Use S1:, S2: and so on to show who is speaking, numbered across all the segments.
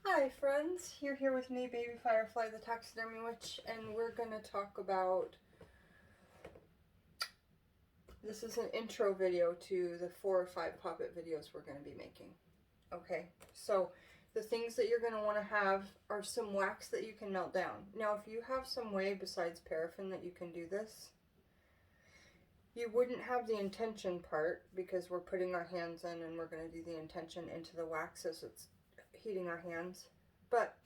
S1: Hi friends, you're here with me, Baby Firefly, the Taxidermy Witch, and we're going to talk about, this is an intro video to the 4 or 5 puppet videos we're going to be making. Okay, so the things that you're going to want to have are some wax that you can melt down. Now if you have some way besides paraffin that you can do this, you wouldn't have the intention part because we're putting our hands in and we're going to do the intention into the wax as it's heating our hands. But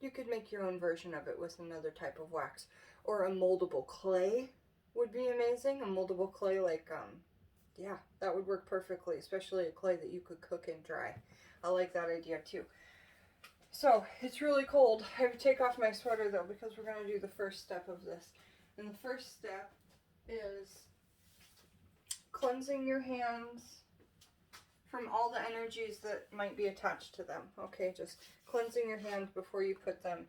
S1: you could make your own version of it with another type of wax. Or a moldable clay would be amazing. A moldable clay yeah, that would work perfectly, especially a clay that you could cook and dry. I like that idea too. So, it's really cold. I have to take off my sweater though because we're going to do the first step of this. And the first step is cleansing your hands from all the energies that might be attached to them. Okay, just cleansing your hands before you put them,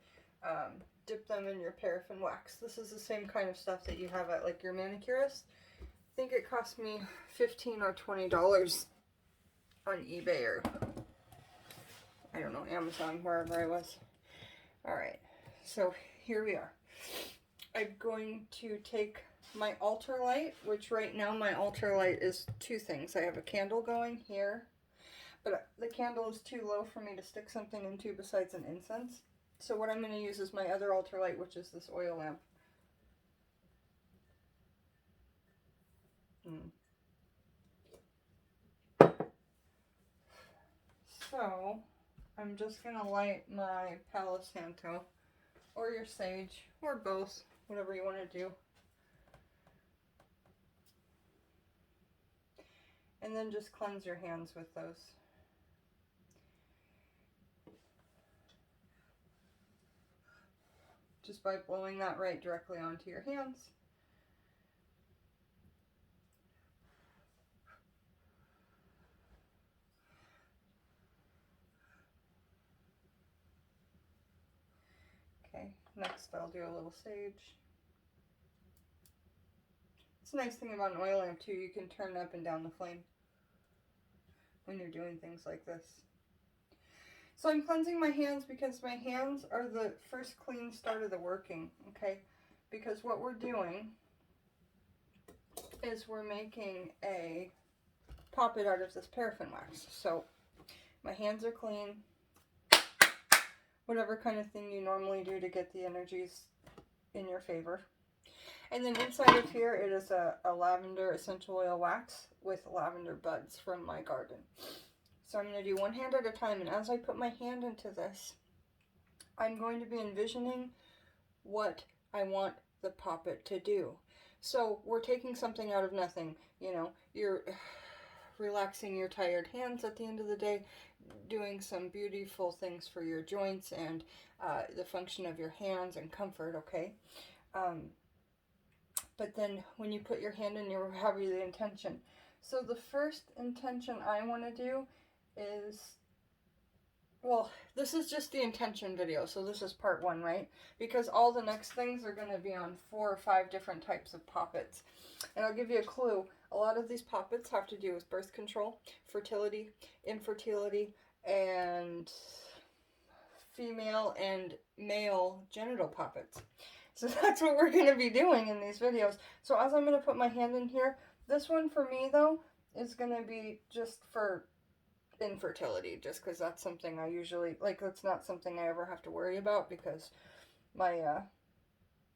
S1: dip them in your paraffin wax. This is the same kind of stuff that you have at like your manicurist. I think it cost me $15 or $20 on eBay or I don't know, Amazon, wherever I was. Alright, so here we are. I'm going to take my altar light, which right now my altar light is 2 things. I have a candle going here, but the candle is too low for me to stick something into besides an incense. So what I'm going to use is my other altar light, which is this oil lamp. So I'm just going to light my Palo Santo, or your sage, or both, whatever you want to do. And then just cleanse your hands with those. Just by blowing that right directly onto your hands. Okay, next I'll do a little sage. It's a nice thing about an oil lamp too, you can turn up and down the flame when you're doing things like this. So I'm cleansing my hands because my hands are the first clean start of the working, okay? Because what we're doing is we're making a poppet out of this paraffin wax. So my hands are clean, whatever kind of thing you normally do to get the energies in your favor. And then inside of here, it is a lavender essential oil wax with lavender buds from my garden. So I'm going to do one hand at a time, and as I put my hand into this, I'm going to be envisioning what I want the poppet to do. So we're taking something out of nothing. You know, you're relaxing your tired hands at the end of the day, doing some beautiful things for your joints and the function of your hands and comfort, okay? But then when you put your hand in, you have the intention. So the first intention I want to do is, well, this is just the intention video, so this is part 1, right? Because all the next things are going to be on 4 or 5 different types of poppets. And I'll give you a clue. A lot of these poppets have to do with birth control, fertility, infertility, and female and male genital puppets. So that's what we're going to be doing in these videos. So as I'm going to put my hand in here, this one for me though is going to be just for infertility, just because that's something I usually, like, that's not something I ever have to worry about because my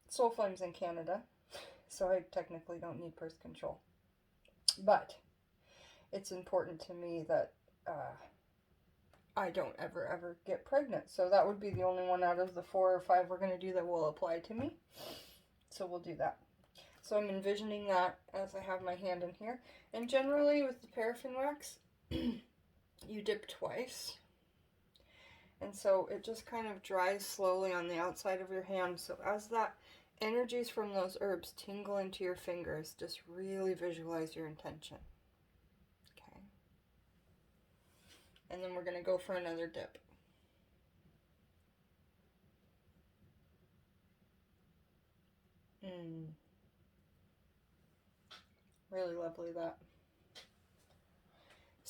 S1: soul flame's in Canada, so I technically don't need birth control. But it's important to me that I don't ever get pregnant. So that would be the only one out of the 4 or 5 we're going to do that will apply to me. So we'll do that. So I'm envisioning that as I have my hand in here. And generally with the paraffin wax, you dip twice. And so it just kind of dries slowly on the outside of your hand. So as that energies from those herbs tingle into your fingers, just really visualize your intention. Okay. And then we're going to go for another dip. Really lovely that.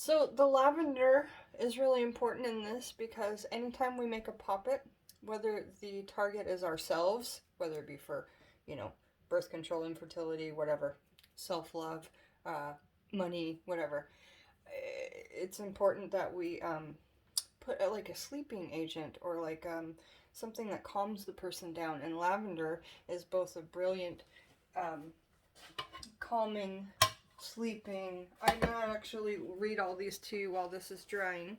S1: So the lavender is really important in this because anytime we make a poppet, whether the target is ourselves, whether it be for, you know, birth control, infertility, whatever, self-love, money, whatever, it's important that we put like a sleeping agent or like something that calms the person down. And lavender is both a brilliant calming, sleeping. I'm going to actually read all these to you while this is drying.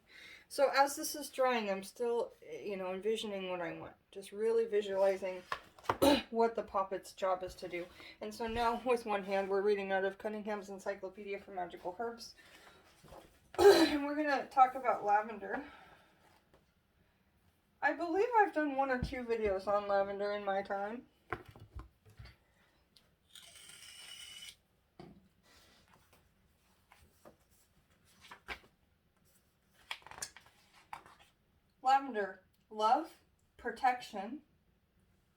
S1: So as this is drying, I'm still, you know, envisioning what I want. Just really visualizing what the poppet's job is to do. And so now with one hand, we're reading out of Cunningham's Encyclopedia for Magical Herbs. And we're going to talk about lavender. I believe I've done 1 or 2 videos on lavender in my time. Lavender, love, protection.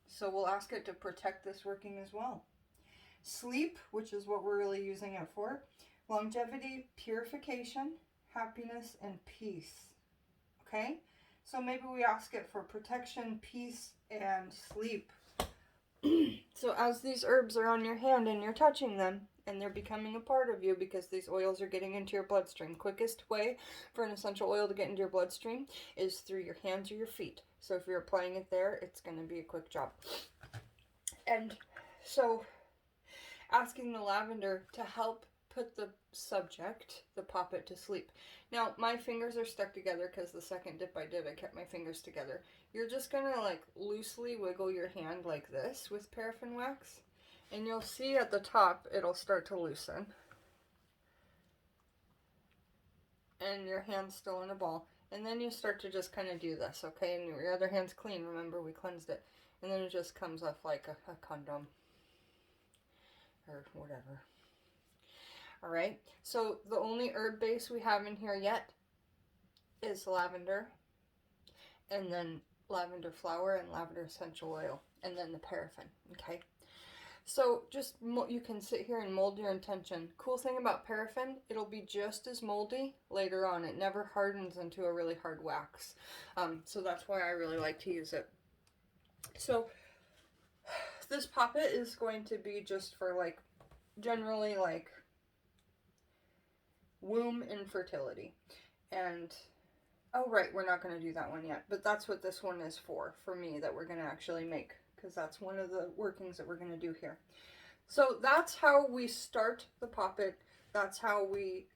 S1: So we'll ask it to protect this working as well. Sleep, which is what we're really using it for. Longevity, purification, happiness, and peace. Okay? So maybe we ask it for protection, peace, and sleep. So as these herbs are on your hand and you're touching them, and they're becoming a part of you because these oils are getting into your bloodstream. Quickest way for an essential oil to get into your bloodstream is through your hands or your feet. So if you're applying it there, it's going to be a quick job. And so asking the lavender to help put the subject, the poppet, to sleep. Now, my fingers are stuck together because the second dip I did, I kept my fingers together. You're just going to like loosely wiggle your hand like this with paraffin wax. And you'll see at the top, it'll start to loosen. And your hand's still in a ball. And then you start to just kind of do this, okay? And your other hand's clean. Remember, we cleansed it. And then it just comes off like a condom. Or whatever. Alright, so the only herb base we have in here yet is lavender. And then lavender flower and lavender essential oil. And then the paraffin, okay? So just, you can sit here and mold your intention. Cool thing about paraffin, it'll be just as moldy later on. It never hardens into a really hard wax. So that's why I really like to use it. So this poppet is going to be just for like, generally like womb infertility. And, oh right, we're not going to do that one yet. But that's what this one is for me, that we're going to actually make. Because that's one of the workings that we're going to do here. So that's how we start the poppet. That's how we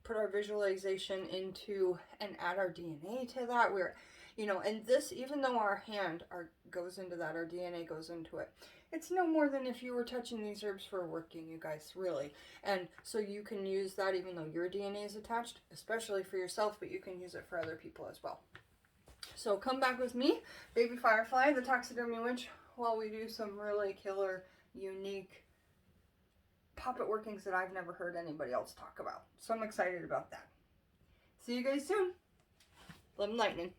S1: put our visualization into and add our DNA to that. We're, you know, and this, even though our hand goes into that, our DNA goes into it. It's no more than if you were touching these herbs for working, you guys, really. And so you can use that even though your DNA is attached, especially for yourself, but you can use it for other people as well. So come back with me, Baby Firefly, the taxidermy witch, while we do some really killer, unique poppet workings that I've never heard anybody else talk about. So I'm excited about that. See you guys soon. Love and lightning.